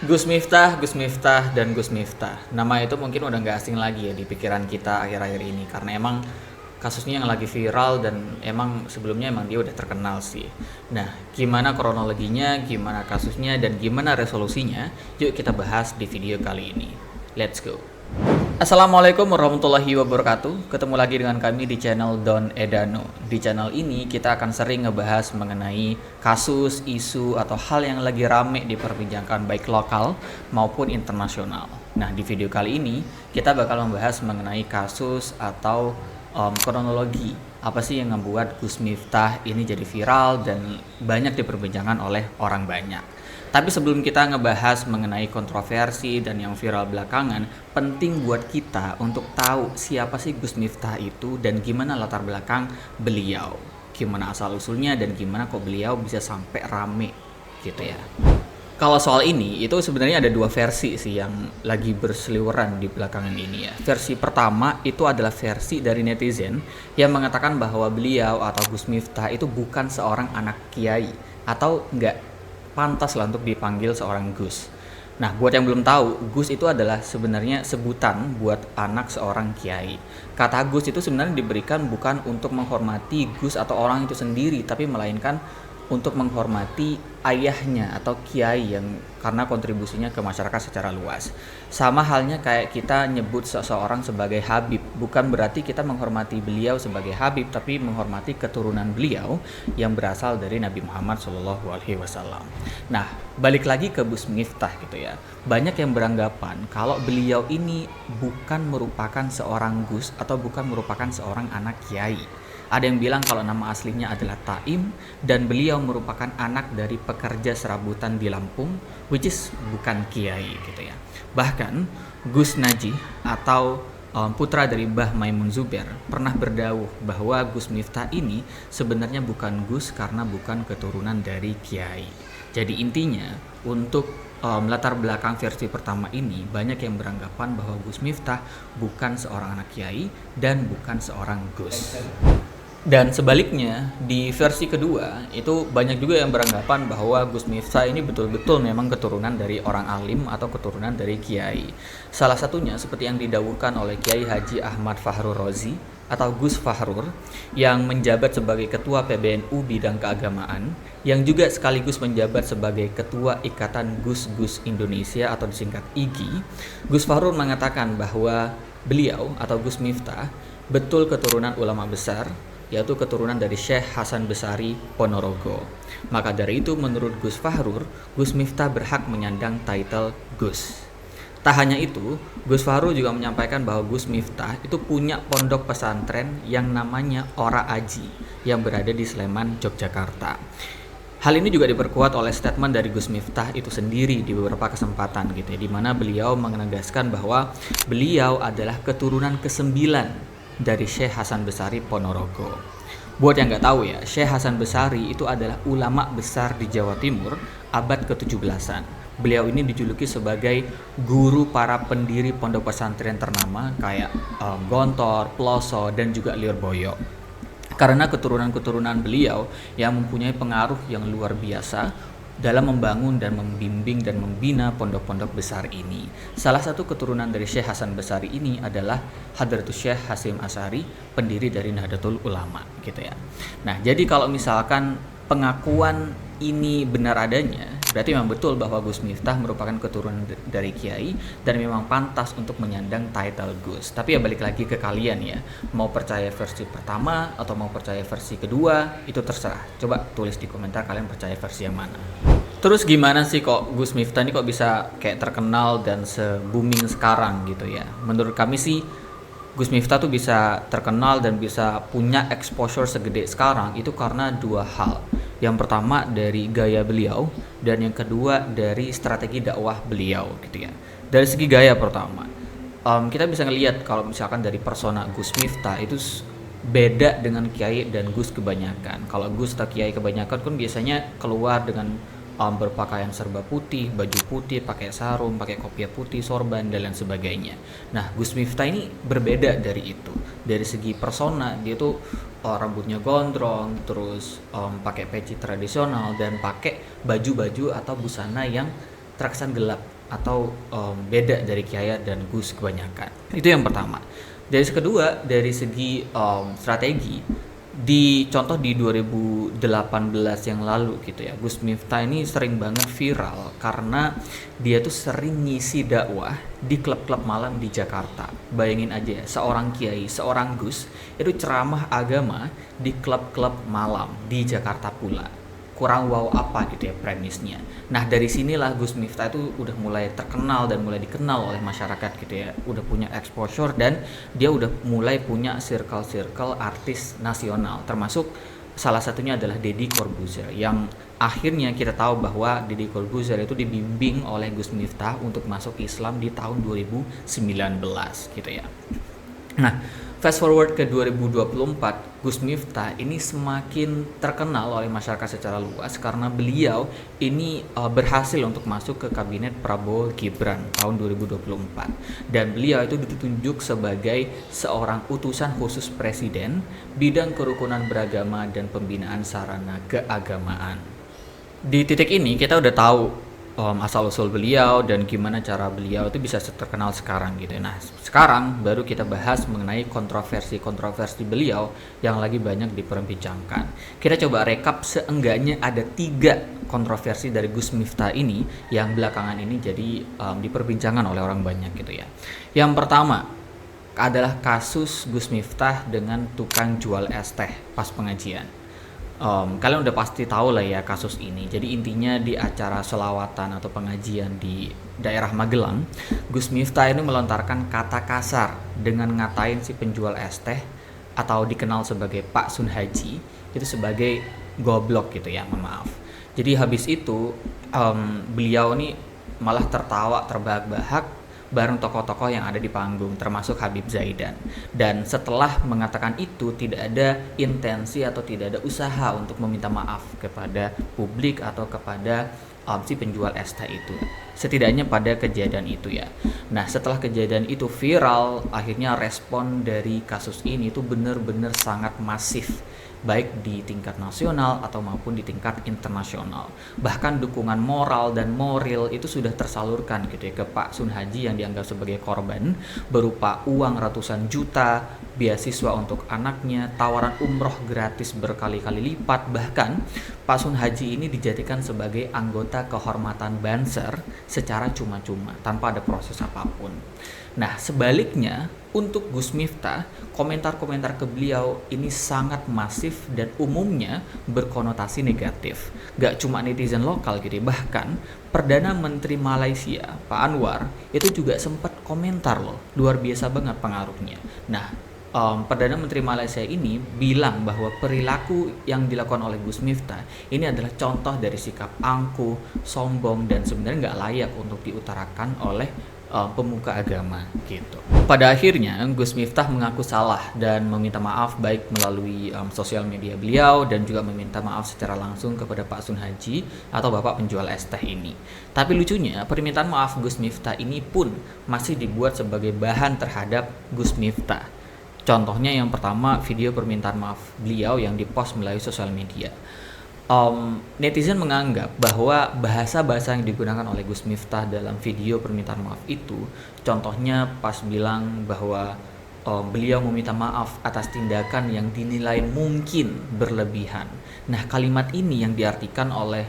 Gus Miftah, Gus Miftah, dan Gus Miftah. Nama itu mungkin udah nggak asing lagi ya di pikiran kita akhir-akhir ini karena emang kasusnya yang lagi viral dan emang sebelumnya emang dia udah terkenal sih. Nah, gimana kronologinya, gimana kasusnya, dan gimana resolusinya? Yuk kita bahas di video kali ini. Let's go. Assalamualaikum warahmatullahi wabarakatuh. Ketemu lagi dengan kami di channel Don Edano. Di channel ini kita akan sering ngebahas mengenai kasus, isu, atau hal yang lagi rame diperbincangkan baik lokal maupun internasional. Nah, di video kali ini kita bakal membahas mengenai kasus atau kronologi. Apa sih yang membuat Gus Miftah ini jadi viral dan banyak diperbincangkan oleh orang banyak. Tapi sebelum kita ngebahas mengenai kontroversi dan yang viral belakangan, penting buat kita untuk tahu siapa sih Gus Miftah itu dan gimana latar belakang beliau. Gimana asal-usulnya dan gimana kok beliau bisa sampai rame gitu ya. Kalau soal ini, itu sebenarnya ada dua versi sih yang lagi berseliweran di belakangan ini ya. Versi pertama itu adalah versi dari netizen yang mengatakan bahwa beliau atau Gus Miftah itu bukan seorang anak kiai atau nggak pantas lah untuk dipanggil seorang Gus. Nah, buat yang belum tahu, Gus itu adalah sebenarnya sebutan buat anak seorang kiai. Kata Gus itu sebenarnya diberikan bukan untuk menghormati Gus atau orang itu sendiri, tapi melainkan untuk menghormati ayahnya atau kiai yang karena kontribusinya ke masyarakat secara luas. Sama halnya kayak kita nyebut seseorang sebagai Habib, bukan berarti kita menghormati beliau sebagai Habib, tapi menghormati keturunan beliau yang berasal dari Nabi Muhammad SAW. Nah, balik lagi ke Gus Miftah gitu ya. Banyak yang beranggapan kalau beliau ini bukan merupakan seorang Gus atau bukan merupakan seorang anak kiai. Ada yang bilang kalau nama aslinya adalah Taim dan beliau merupakan anak dari pekerja serabutan di Lampung, which is bukan kiai gitu ya. Bahkan Gus Najih atau putra dari Mbah Maimun Zubair pernah berdauh bahwa Gus Miftah ini sebenarnya bukan Gus karena bukan keturunan dari kiai. Jadi intinya untuk latar belakang versi pertama ini banyak yang beranggapan bahwa Gus Miftah bukan seorang anak kiai dan bukan seorang Gus. Dan sebaliknya, di versi kedua, itu banyak juga yang beranggapan bahwa Gus Miftah ini betul-betul memang keturunan dari orang alim atau keturunan dari kiai. Salah satunya seperti yang didawuhkan oleh Kiai Haji Ahmad Fahrur Razi atau Gus Fahrur yang menjabat sebagai Ketua PBNU Bidang Keagamaan, yang juga sekaligus menjabat sebagai Ketua Ikatan Gus-Gus Indonesia atau disingkat IGI. Gus Fahrur mengatakan bahwa beliau atau Gus Miftah betul keturunan ulama besar, yaitu keturunan dari Syekh Hasan Besari Ponorogo. Maka dari itu menurut Gus Fahrur, Gus Miftah berhak menyandang title Gus. Tak hanya itu, Gus Fahrur juga menyampaikan bahwa Gus Miftah itu punya pondok pesantren yang namanya Ora Aji yang berada di Sleman, Yogyakarta. Hal ini juga diperkuat oleh statement dari Gus Miftah itu sendiri di beberapa kesempatan gitu ya, di mana beliau menegaskan bahwa beliau adalah keturunan ke-9 dari Syekh Hasan Besari Ponorogo. Buat yang nggak tahu ya, Syekh Hasan Besari itu adalah ulama besar di Jawa Timur abad ke-17-an. Beliau ini dijuluki sebagai guru para pendiri pondok pesantren ternama kayak Gontor, Ploso, dan juga Lirboyo. Karena keturunan-keturunan beliau yang mempunyai pengaruh yang luar biasa dalam membangun dan membimbing dan membina pondok-pondok besar ini. Salah satu keturunan dari Syekh Hasan Besari ini adalah Hadratus Syekh Hasyim Asy'ari, pendiri dari Nahdlatul Ulama gitu ya. Nah, jadi kalau misalkan pengakuan ini benar adanya, berarti memang betul bahwa Gus Miftah merupakan keturunan dari kiai dan memang pantas untuk menyandang title Gus. Tapi ya balik lagi ke kalian ya, mau percaya versi pertama atau mau percaya versi kedua, itu terserah. Coba tulis di komentar kalian percaya versi yang mana. Terus gimana sih kok Gus Miftah ini kok bisa kayak terkenal dan se-booming sekarang gitu ya? Menurut kami sih Gus Miftah tuh bisa terkenal dan bisa punya exposure segede sekarang itu karena dua hal. Yang pertama dari gaya beliau dan yang kedua dari strategi dakwah beliau gitu ya. Dari segi gaya pertama, kita bisa ngelihat kalau misalkan dari persona Gus Miftah itu beda dengan kiai dan Gus kebanyakan. Kalau Gus atau kiai kebanyakan kan biasanya keluar dengan berpakaian serba putih, baju putih, pakai sarung, pakai kopiah putih, sorban dan lain sebagainya. Nah, Gus Miftah ini berbeda dari itu. Dari segi persona dia tuh rambutnya gondrong, terus pakai peci tradisional dan pakai baju-baju atau busana yang terkesan gelap atau beda dari Kiai dan Gus kebanyakan. Itu yang pertama. Dari kedua, dari segi strategi, contoh di 2018 yang lalu gitu ya, Gus Miftah ini sering banget viral karena dia tuh sering ngisi dakwah di klub-klub malam di Jakarta. Bayangin aja ya, seorang kiai, seorang Gus itu ceramah agama di klub-klub malam di Jakarta pula. Kurang wow apa gitu ya premisnya. Nah dari sinilah Gus Miftah itu udah mulai terkenal dan mulai dikenal oleh masyarakat gitu ya. Udah punya exposure dan dia udah mulai punya circle-circle artis nasional. Termasuk salah satunya adalah Deddy Corbuzier yang akhirnya kita tahu bahwa Deddy Corbuzier itu dibimbing oleh Gus Miftah untuk masuk Islam di tahun 2019 gitu ya. Nah, fast forward ke 2024, Gus Miftah ini semakin terkenal oleh masyarakat secara luas karena beliau ini berhasil untuk masuk ke kabinet Prabowo Gibran tahun 2024. Dan beliau itu ditunjuk sebagai seorang utusan khusus presiden bidang kerukunan beragama dan pembinaan sarana keagamaan. Di titik ini kita udah tahu asal-usul beliau dan gimana cara beliau itu bisa terkenal sekarang gitu. Nah, sekarang baru kita bahas mengenai kontroversi beliau yang lagi banyak diperbincangkan. Kita coba rekap seenggaknya ada 3 kontroversi dari Gus Miftah ini yang belakangan ini jadi diperbincangkan oleh orang banyak gitu ya. Yang pertama adalah kasus Gus Miftah dengan tukang jual es teh pas pengajian. Kalian udah pasti tahu lah ya kasus ini. Jadi intinya di acara selawatan atau pengajian di daerah Magelang, Gus Miftah ini melontarkan kata kasar dengan ngatain si penjual es teh atau dikenal sebagai Pak Sun Haji itu sebagai goblok gitu ya, maaf. Jadi habis itu beliau ini malah tertawa terbahak-bahak bareng tokoh-tokoh yang ada di panggung termasuk Habib Zaidan. Dan setelah mengatakan itu tidak ada intensi atau tidak ada usaha untuk meminta maaf kepada publik atau kepada si penjual es teh itu. Setidaknya pada kejadian itu ya. Nah setelah kejadian itu viral, akhirnya respon dari kasus ini itu benar-benar sangat masif, baik di tingkat nasional atau maupun di tingkat internasional. Bahkan dukungan moral dan moral itu sudah tersalurkan gitu ya ke Pak Sun Haji yang dianggap sebagai korban, berupa uang ratusan juta, beasiswa untuk anaknya, tawaran umroh gratis berkali-kali lipat, bahkan Pak Sun Haji ini dijadikan sebagai anggota kehormatan Banser secara cuma-cuma tanpa ada proses apapun. Nah sebaliknya untuk Gus Miftah, komentar-komentar ke beliau ini sangat masif dan umumnya berkonotasi negatif. Gak cuma netizen lokal gitu, bahkan Perdana Menteri Malaysia Pak Anwar itu juga sempat komentar loh, luar biasa banget pengaruhnya. Nah Perdana Menteri Malaysia ini bilang bahwa perilaku yang dilakukan oleh Gus Miftah ini adalah contoh dari sikap angkuh, sombong, dan sebenarnya nggak layak untuk diutarakan oleh pemuka agama gitu. Pada akhirnya Gus Miftah mengaku salah dan meminta maaf baik melalui sosial media beliau dan juga meminta maaf secara langsung kepada Pak Sun Haji atau bapak penjual es teh ini. Tapi lucunya permintaan maaf Gus Miftah ini pun masih dibuat sebagai bahan terhadap Gus Miftah. Contohnya yang pertama video permintaan maaf beliau yang dipost melalui sosial media. Netizen menganggap bahwa bahasa-bahasa yang digunakan oleh Gus Miftah dalam video permintaan maaf itu, contohnya pas bilang bahwa beliau meminta maaf atas tindakan yang dinilai mungkin berlebihan. Nah kalimat ini yang diartikan oleh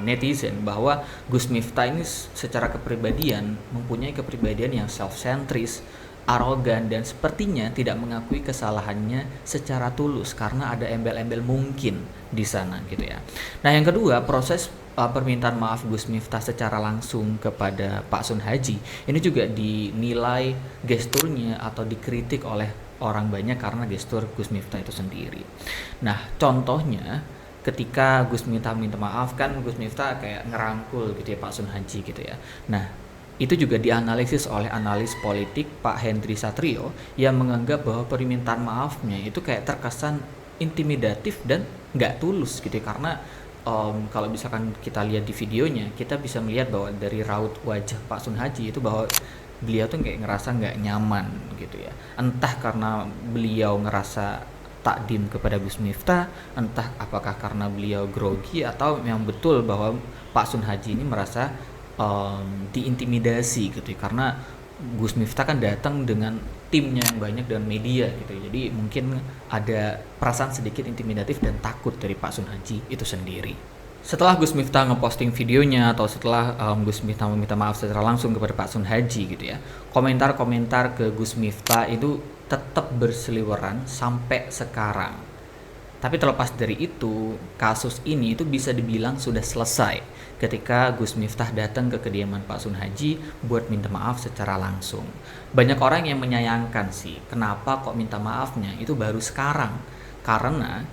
netizen bahwa Gus Miftah ini secara kepribadian mempunyai kepribadian yang self-centris, arogan, dan sepertinya tidak mengakui kesalahannya secara tulus karena ada embel-embel mungkin di sana gitu ya. Nah yang kedua, proses permintaan maaf Gus Miftah secara langsung kepada Pak Sun Haji ini juga dinilai gesturnya atau dikritik oleh orang banyak karena gestur Gus Miftah itu sendiri. Nah contohnya ketika Gus Miftah minta maaf kan Gus Miftah kayak ngerangkul gitu ya Pak Sun Haji gitu ya. Nah itu juga dianalisis oleh analis politik Pak Hendry Satrio yang menganggap bahwa permintaan maafnya itu kayak terkesan intimidatif dan nggak tulus gitu karena kalau misalkan kita lihat di videonya kita bisa melihat bahwa dari raut wajah Pak Sun Haji itu bahwa beliau tuh kayak ngerasa nggak nyaman gitu ya, entah karena beliau ngerasa takdim kepada Gus Miftah, entah apakah karena beliau grogi atau memang betul bahwa Pak Sun Haji ini merasa diintimidasi gitu ya, karena Gus Miftah kan datang dengan timnya yang banyak dan media gitu ya. Jadi mungkin ada perasaan sedikit intimidatif dan takut dari Pak Sun Haji itu sendiri. Setelah Gus Miftah ngeposting videonya atau setelah Gus Miftah meminta maaf secara langsung kepada Pak Sun Haji gitu ya, komentar-komentar ke Gus Miftah itu tetap berseliweran sampai sekarang. Tapi terlepas dari itu, kasus ini itu bisa dibilang sudah selesai ketika Gus Miftah datang ke kediaman Pak Sun Haji buat minta maaf secara langsung. Banyak orang yang menyayangkan sih, kenapa kok minta maafnya itu baru sekarang? Karena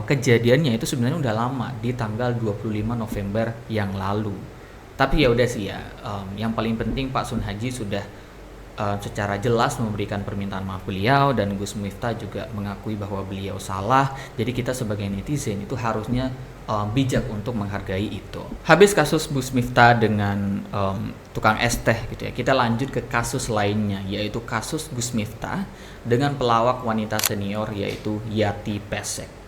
kejadiannya itu sebenarnya udah lama, di tanggal 25 November yang lalu. Tapi ya udah sih ya, yang paling penting Pak Sun Haji sudah secara jelas memberikan permintaan maaf beliau, dan Gus Miftah juga mengakui bahwa beliau salah. Jadi kita sebagai netizen itu harusnya bijak untuk menghargai itu. Habis kasus Gus Miftah dengan tukang es teh gitu ya, kita lanjut ke kasus lainnya, yaitu kasus Gus Miftah dengan pelawak wanita senior yaitu Yati Pesek.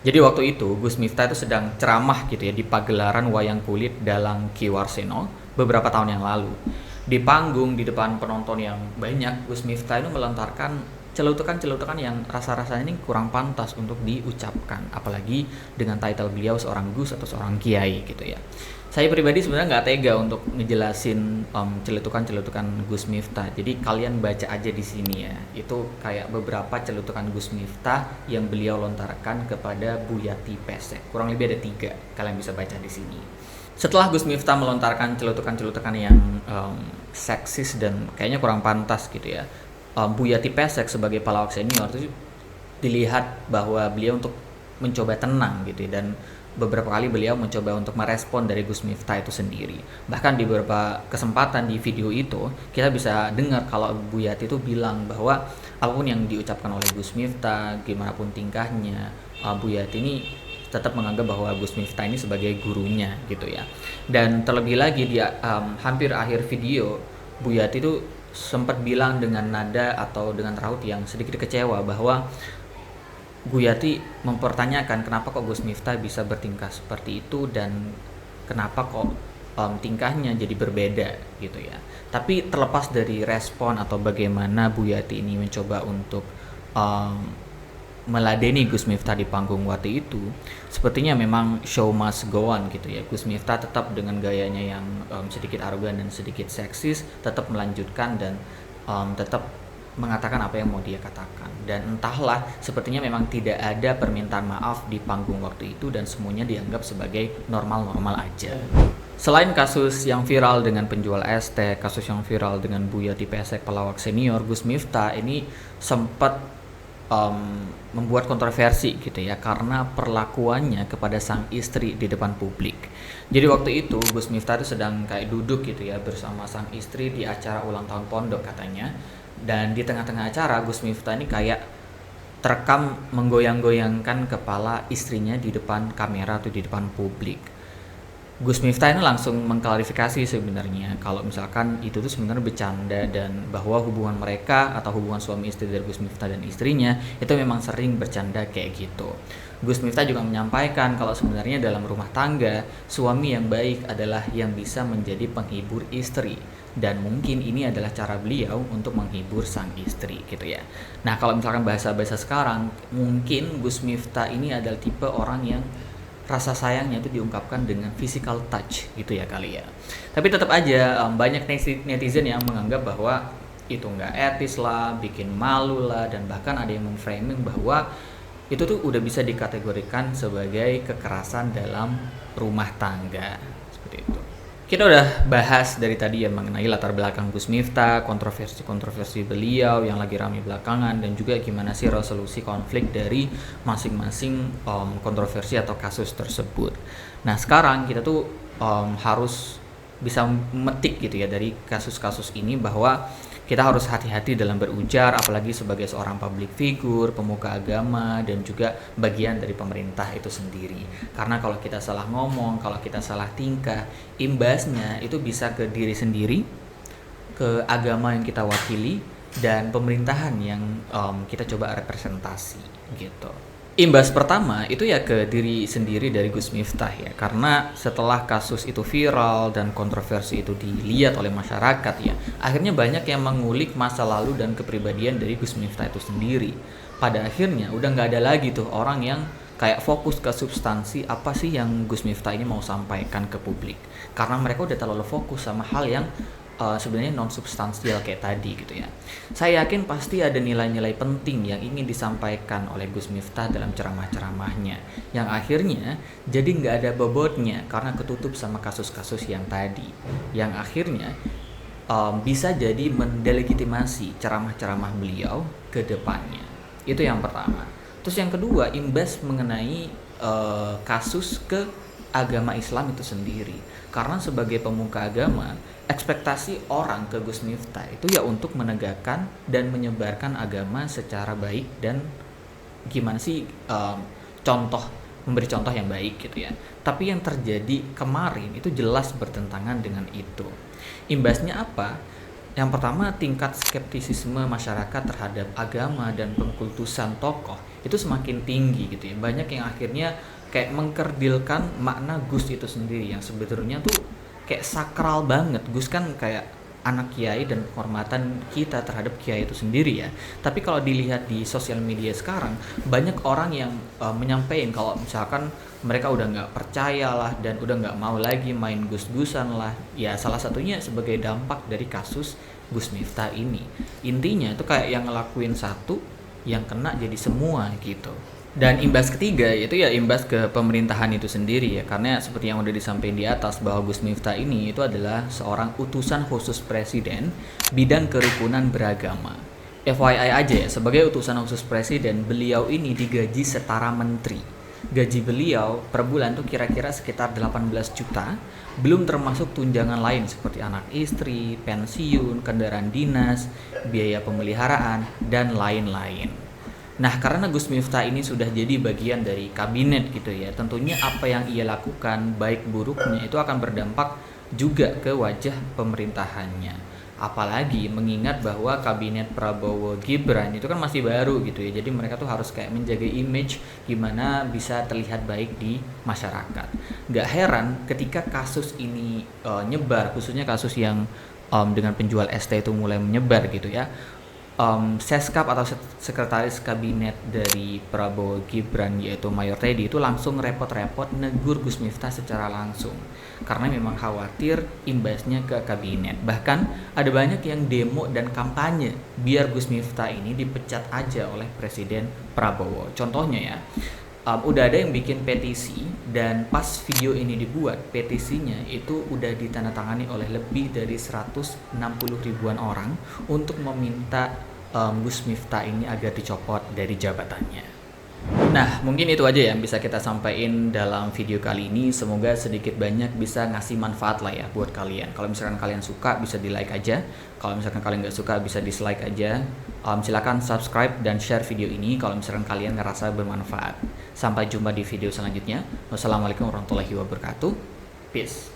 Jadi waktu itu Gus Miftah itu sedang ceramah gitu ya di pagelaran wayang kulit Dalang Ki Warseno beberapa tahun yang lalu. Di panggung di depan penonton yang banyak, Gus Miftah itu melontarkan celutukan-celutukan yang rasa-rasanya ini kurang pantas untuk diucapkan, apalagi dengan title beliau seorang Gus atau seorang Kiai gitu ya. Saya pribadi sebenarnya nggak tega untuk ngejelasin celutukan-celutukan Gus Miftah. Jadi kalian baca aja di sini ya. Itu kayak beberapa celutukan Gus Miftah yang beliau lontarkan kepada Bu Yati Pesek. Kurang lebih ada 3. Kalian bisa baca di sini. Setelah Gus Miftah melontarkan celutukan-celutukan yang seksis dan kayaknya kurang pantas gitu ya, Bu Yati Pesek sebagai pelawak senior itu dilihat bahwa beliau untuk mencoba tenang gitu ya, dan beberapa kali beliau mencoba untuk merespon dari Gus Miftah itu sendiri. Bahkan di beberapa kesempatan di video itu kita bisa dengar kalau Bu Yati itu bilang bahwa apapun yang diucapkan oleh Gus Miftah, gimana pun tingkahnya, Bu Yati ini tetap menganggap bahwa Gus Miftah ini sebagai gurunya gitu ya. Dan terlebih lagi di hampir akhir video, Bu Yati itu sempat bilang dengan nada atau dengan raut yang sedikit kecewa bahwa Bu Yati mempertanyakan kenapa kok Gus Miftah bisa bertingkah seperti itu dan kenapa kok tingkahnya jadi berbeda gitu ya. Tapi terlepas dari respon atau bagaimana Bu Yati ini mencoba untuk meladeni Gus Miftah di panggung waktu itu, sepertinya memang show must go on gitu ya. Gus Miftah tetap dengan gayanya yang sedikit arogan dan sedikit seksis, tetap melanjutkan dan tetap mengatakan apa yang mau dia katakan. Dan entahlah, sepertinya memang tidak ada permintaan maaf di panggung waktu itu dan semuanya dianggap sebagai normal-normal aja. Selain kasus yang viral dengan penjual es teh, kasus yang viral dengan Bu Yati Pesek pelawak senior, Gus Miftah ini sempat membuat kontroversi gitu ya, karena perlakuannya kepada sang istri di depan publik. Jadi waktu itu Gus Miftah itu sedang kayak duduk gitu ya bersama sang istri di acara ulang tahun pondok katanya, dan di tengah-tengah acara Gus Miftah ini kayak terekam menggoyang-goyangkan kepala istrinya di depan kamera atau di depan publik. Gus Miftah ini langsung mengklarifikasi sebenarnya kalau misalkan itu tuh sebenarnya bercanda, dan bahwa hubungan mereka atau hubungan suami istri dari Gus Miftah dan istrinya itu memang sering bercanda kayak gitu. Gus Miftah juga menyampaikan kalau sebenarnya dalam rumah tangga, suami yang baik adalah yang bisa menjadi penghibur istri, dan mungkin ini adalah cara beliau untuk menghibur sang istri gitu ya. Nah, kalau misalkan bahasa-bahasa sekarang, mungkin Gus Miftah ini adalah tipe orang yang rasa sayangnya itu diungkapkan dengan physical touch gitu ya kali ya. Tapi tetap aja banyak netizen yang menganggap bahwa itu nggak etis lah, bikin malu lah, dan bahkan ada yang memframing bahwa itu tuh udah bisa dikategorikan sebagai kekerasan dalam rumah tangga seperti itu. Kita udah bahas dari tadi ya mengenai latar belakang Gus Miftah, kontroversi-kontroversi beliau yang lagi ramai belakangan, dan juga gimana sih resolusi konflik dari masing-masing kontroversi atau kasus tersebut. Nah, sekarang kita tuh harus bisa memetik gitu ya dari kasus-kasus ini bahwa kita harus hati-hati dalam berujar, apalagi sebagai seorang public figure, pemuka agama, dan juga bagian dari pemerintah itu sendiri. Karena kalau kita salah ngomong, kalau kita salah tingkah, imbasnya itu bisa ke diri sendiri, ke agama yang kita wakili, dan pemerintahan yang kita coba representasi gitu. Imbas pertama itu ya ke diri sendiri dari Gus Miftah ya, karena setelah kasus itu viral dan kontroversi itu dilihat oleh masyarakat ya, akhirnya banyak yang mengulik masa lalu dan kepribadian dari Gus Miftah itu sendiri. Pada akhirnya udah nggak ada lagi tuh orang yang kayak fokus ke substansi apa sih yang Gus Miftah ini mau sampaikan ke publik, karena mereka udah terlalu fokus sama hal yang sebenarnya non substansial kayak tadi gitu ya. Saya yakin pasti ada nilai-nilai penting yang ingin disampaikan oleh Gus Miftah dalam ceramah-ceramahnya, yang akhirnya jadi nggak ada bobotnya karena ketutup sama kasus-kasus yang tadi, yang akhirnya bisa jadi mendelegitimasi ceramah-ceramah beliau ke depannya. Itu yang pertama. Terus yang kedua, imbas mengenai kasus ke agama Islam itu sendiri. Karena sebagai pemuka agama, ekspektasi orang ke Gus Miftah itu ya untuk menegakkan dan menyebarkan agama secara baik dan gimana sih, contoh memberi contoh yang baik gitu ya. Tapi yang terjadi kemarin itu jelas bertentangan dengan itu. Imbasnya apa? Yang pertama, tingkat skeptisisme masyarakat terhadap agama dan pengkultusan tokoh itu semakin tinggi gitu ya. Banyak yang akhirnya kayak mengkerdilkan makna Gus itu sendiri yang sebetulnya tuh kayak sakral banget. Gus kan kayak anak kiai dan penghormatan kita terhadap kiai itu sendiri ya. Tapi kalau dilihat di sosial media sekarang, banyak orang yang menyampaikan kalau misalkan mereka udah nggak percaya lah dan udah nggak mau lagi main gus-gusan lah. Ya salah satunya sebagai dampak dari kasus Gus Miftah ini. Intinya itu kayak yang ngelakuin satu, yang kena jadi semua gitu. Dan imbas ketiga itu ya imbas ke pemerintahan itu sendiri ya, karena seperti yang udah disampaikan di atas bahwa Gus Miftah ini itu adalah seorang utusan khusus presiden bidang kerukunan beragama. FYI aja ya, sebagai utusan khusus presiden, beliau ini digaji setara menteri. Gaji beliau per bulan tuh kira-kira sekitar 18 juta, belum termasuk tunjangan lain seperti anak istri, pensiun, kendaraan dinas, biaya pemeliharaan, dan lain-lain. Nah, karena Gus Miftah ini sudah jadi bagian dari kabinet gitu ya, tentunya apa yang ia lakukan, baik buruknya, itu akan berdampak juga ke wajah pemerintahannya. Apalagi mengingat bahwa kabinet Prabowo Gibran itu kan masih baru gitu ya, jadi mereka tuh harus kayak menjaga image gimana bisa terlihat baik di masyarakat. Gak heran ketika kasus ini nyebar, khususnya kasus yang dengan penjual ST itu mulai menyebar gitu ya. Seskap atau sekretaris kabinet dari Prabowo Gibran yaitu Mayor Teddy itu langsung repot-repot negur Gus Miftah secara langsung karena memang khawatir imbasnya ke kabinet. Bahkan ada banyak yang demo dan kampanye biar Gus Miftah ini dipecat aja oleh Presiden Prabowo. Contohnya ya, udah ada yang bikin petisi dan pas video ini dibuat, petisinya itu udah ditandatangani oleh lebih dari 160 ribuan orang untuk meminta Gus Miftah ini agar dicopot dari jabatannya. Nah, mungkin itu aja yang bisa kita sampaikan dalam video kali ini. Semoga sedikit banyak bisa ngasih manfaat lah ya buat kalian. Kalau misalkan kalian suka bisa di like aja. Kalau misalkan kalian nggak suka bisa dislike aja. Silakan subscribe dan share video ini kalau misalkan kalian ngerasa bermanfaat. Sampai jumpa di video selanjutnya. Wassalamualaikum warahmatullahi wabarakatuh. Peace.